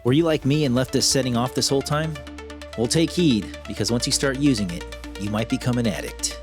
Were you like me and left this setting off this whole time? Well, take heed, because once you start using it, you might become an addict.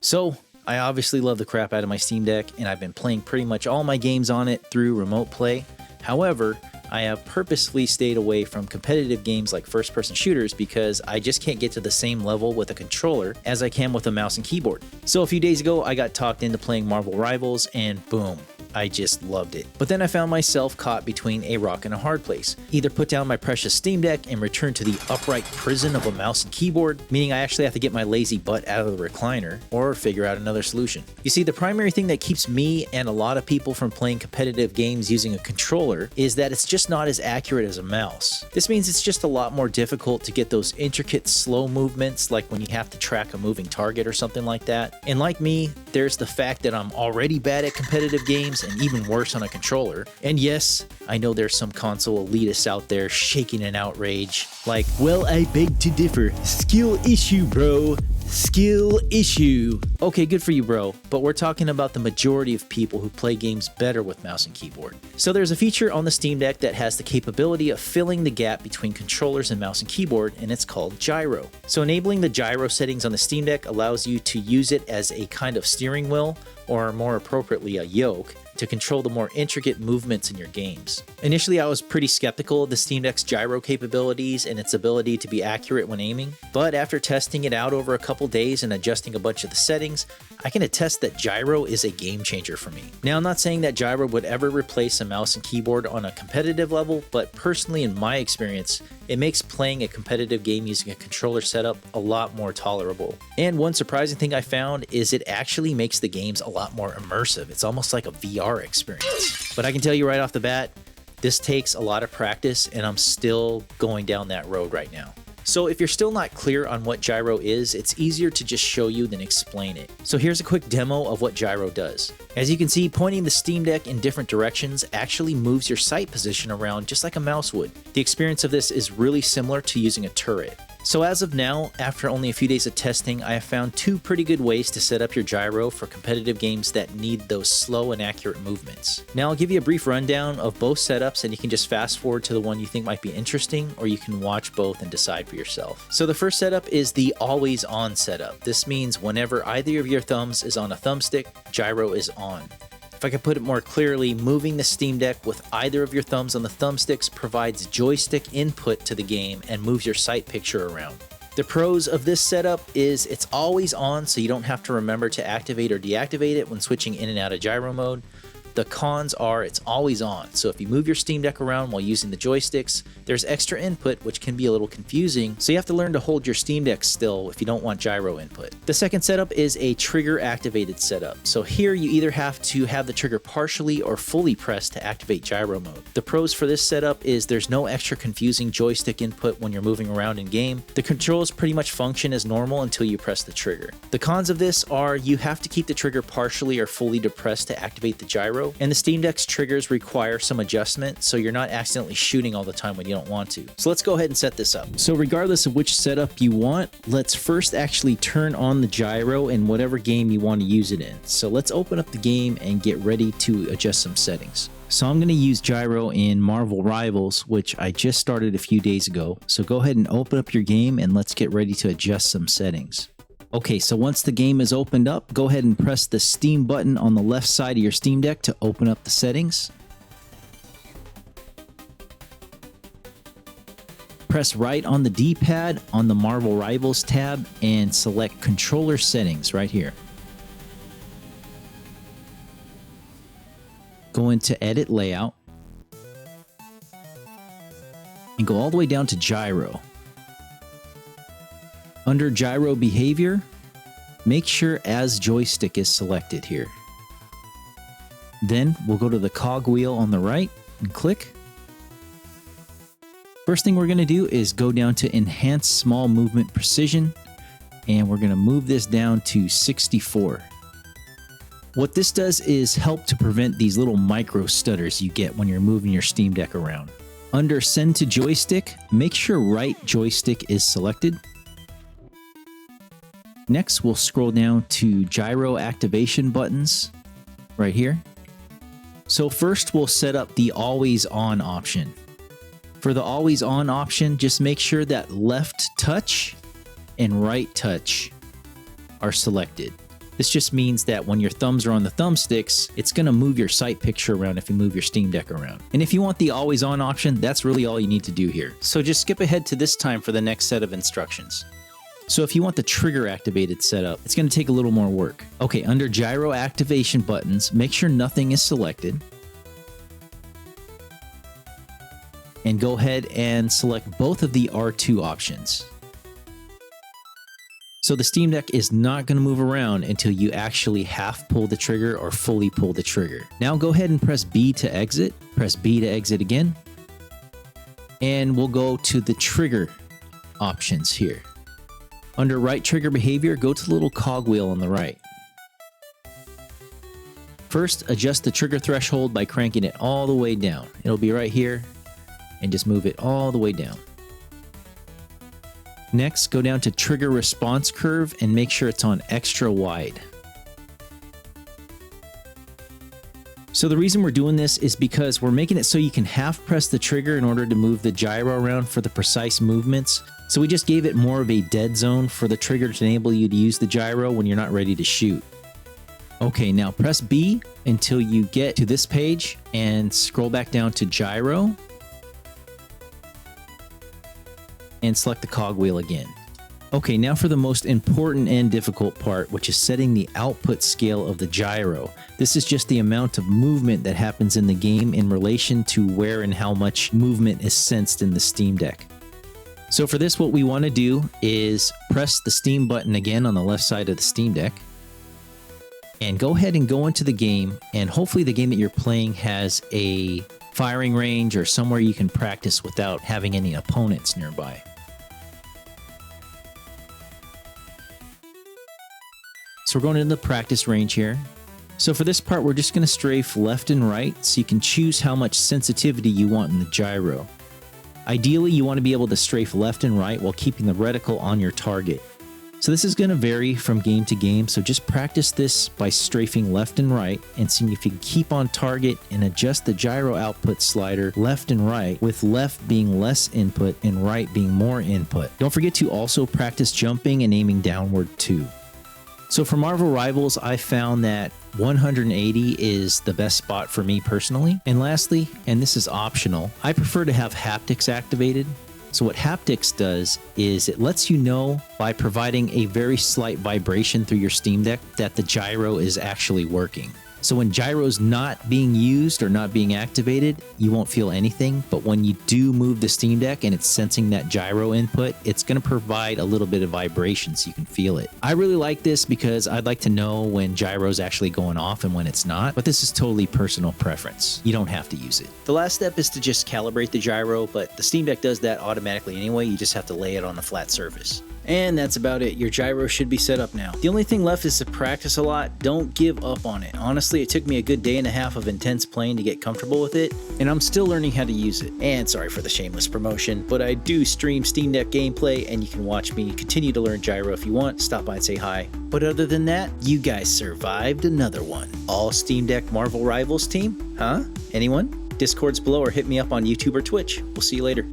So, I obviously love the crap out of my Steam Deck, and I've been playing pretty much all my games on it through remote play. However, I have purposefully stayed away from competitive games like first-person shooters because I just can't get to the same level with a controller as I can with a mouse and keyboard. So a few days ago, I got talked into playing Marvel Rivals, and boom, I just loved it. But then I found myself caught between a rock and a hard place. Either put down my precious Steam Deck and return to the upright prison of a mouse and keyboard, meaning I actually have to get my lazy butt out of the recliner, or figure out another solution. You see, the primary thing that keeps me and a lot of people from playing competitive games using a controller is that it's just not as accurate as a mouse. This means it's just a lot more difficult to get those intricate slow movements like when you have to track a moving target or something like that. And like me, there's the fact that I'm already bad at competitive games and even worse on a controller. And yes, I know there's some console elitists out there shaking in outrage, like, well, I beg to differ. Skill issue, bro. Skill issue. Okay, good for you, bro, but we're talking about the majority of people who play games better with mouse and keyboard. So there's a feature on the Steam Deck that has the capability of filling the gap between controllers and mouse and keyboard, and it's called Gyro. So enabling the gyro settings on the Steam Deck allows you to use it as a kind of steering wheel, or more appropriately a yoke, to control the more intricate movements in your games. Initially, I was pretty skeptical of the Steam Deck's gyro capabilities and its ability to be accurate when aiming, but after testing it out over a couple days and adjusting a bunch of the settings, I can attest that gyro is a game changer for me. Now, I'm not saying that gyro would ever replace a mouse and keyboard on a competitive level, but personally, in my experience, it makes playing a competitive game using a controller setup a lot more tolerable. And one surprising thing I found is it actually makes the games a lot more immersive. It's almost like a VR experience. But I can tell you right off the bat, this takes a lot of practice, and I'm still going down that road right now. So if you're still not clear on what gyro is, it's easier to just show you than explain it. So here's a quick demo of what gyro does. As you can see, pointing the Steam Deck in different directions actually moves your sight position around just like a mouse would. The experience of this is really similar to using a turret. So as of now, after only a few days of testing, I have found two pretty good ways to set up your gyro for competitive games that need those slow and accurate movements. Now I'll give you a brief rundown of both setups, and you can just fast forward to the one you think might be interesting, or you can watch both and decide for yourself. So the first setup is the always on setup. This means whenever either of your thumbs is on a thumbstick, gyro is on. If I could put it more clearly, moving the Steam Deck with either of your thumbs on the thumbsticks provides joystick input to the game and moves your sight picture around. The pros of this setup is it's always on, so you don't have to remember to activate or deactivate it when switching in and out of gyro mode. The cons are it's always on, so if you move your Steam Deck around while using the joysticks, there's extra input which can be a little confusing, so you have to learn to hold your Steam Deck still if you don't want gyro input. The second setup is a trigger activated setup, so here you either have to have the trigger partially or fully pressed to activate gyro mode. The pros for this setup is there's no extra confusing joystick input when you're moving around in game. The controls pretty much function as normal until you press the trigger. The cons of this are you have to keep the trigger partially or fully depressed to activate the gyro, and the Steam Deck's triggers require some adjustment, so you're not accidentally shooting all the time when you don't want to. So let's go ahead and set this up. So regardless of which setup you want, let's first actually turn on the gyro in whatever game you want to use it in. So let's open up the game and get ready to adjust some settings. So I'm going to use gyro in Marvel Rivals, which I just started a few days ago. So go ahead and open up your game and let's get ready to adjust some settings. Okay, so once the game is opened up, go ahead and press the Steam button on the left side of your Steam Deck to open up the settings. Press right on the D-pad on the Marvel Rivals tab and select Controller Settings right here. Go into Edit Layout and go all the way down to Gyro. Under Gyro Behavior, make sure As Joystick is selected here. Then we'll go to the cog wheel on the right and click. First thing we're going to do is go down to Enhance Small Movement Precision, and we're going to move this down to 64. What this does is help to prevent these little micro stutters you get when you're moving your Steam Deck around. Under Send to Joystick, make sure Right Joystick is selected. Next, we'll scroll down to Gyro Activation buttons right here. So first we'll set up the always on option. For the always on option, just make sure that left touch and right touch are selected. This just means that when your thumbs are on the thumbsticks, it's going to move your sight picture around if you move your Steam Deck around. And if you want the always on option, that's really all you need to do here. So just skip ahead to this time for the next set of instructions. So if you want the trigger activated setup, it's going to take a little more work. Okay, under gyro activation buttons, make sure nothing is selected. And go ahead and select both of the R2 options. So the Steam Deck is not going to move around until you actually half pull the trigger or fully pull the trigger. Now go ahead and press B to exit. Press B to exit again. And we'll go to the trigger options here. Under right trigger behavior, go to the little cogwheel on the right. First, adjust the trigger threshold by cranking it all the way down. It'll be right here, and just move it all the way down. Next, go down to trigger response curve and make sure it's on extra wide. So the reason we're doing this is because we're making it so you can half press the trigger in order to move the gyro around for the precise movements. So we just gave it more of a dead zone for the trigger to enable you to use the gyro when you're not ready to shoot. Okay, now press B until you get to this page and scroll back down to gyro. And select the cogwheel again. Okay, now for the most important and difficult part, which is setting the output scale of the gyro. This is just the amount of movement that happens in the game in relation to where and how much movement is sensed in the Steam Deck. So for this, what we want to do is press the Steam button again on the left side of the Steam Deck. And go ahead and go into the game, and hopefully the game that you're playing has a firing range or somewhere you can practice without having any opponents nearby. So we're going into the practice range here. So for this part, we're just going to strafe left and right so you can choose how much sensitivity you want in the gyro. Ideally, you want to be able to strafe left and right while keeping the reticle on your target. So this is going to vary from game to game, so just practice this by strafing left and right and seeing if you can keep on target and adjust the gyro output slider left and right, with left being less input and right being more input. Don't forget to also practice jumping and aiming downward too. So for Marvel Rivals, I found that 180 is the best spot for me personally. And lastly, and this is optional, I prefer to have haptics activated. So what haptics does is it lets you know by providing a very slight vibration through your Steam Deck that the gyro is actually working. So when gyro's not being used or not being activated, you won't feel anything. But when you do move the Steam Deck and it's sensing that gyro input, it's going to provide a little bit of vibration so you can feel it. I really like this because I'd like to know when gyro's actually going off and when it's not, but this is totally personal preference. You don't have to use it. The last step is to just calibrate the gyro, but the Steam Deck does that automatically anyway. You just have to lay it on a flat surface. And that's about it. Your gyro should be set up now. The only thing left is to practice a lot. Don't give up on it. Honestly, it took me a good day and a half of intense playing to get comfortable with it, and I'm still learning how to use it. And sorry for the shameless promotion, but I do stream Steam Deck gameplay, and you can watch me continue to learn gyro if you want. Stop by and say hi. But other than that, you guys survived another one. All Steam Deck Marvel Rivals team? Huh? Anyone? Discord's below or hit me up on YouTube or Twitch. We'll see you later.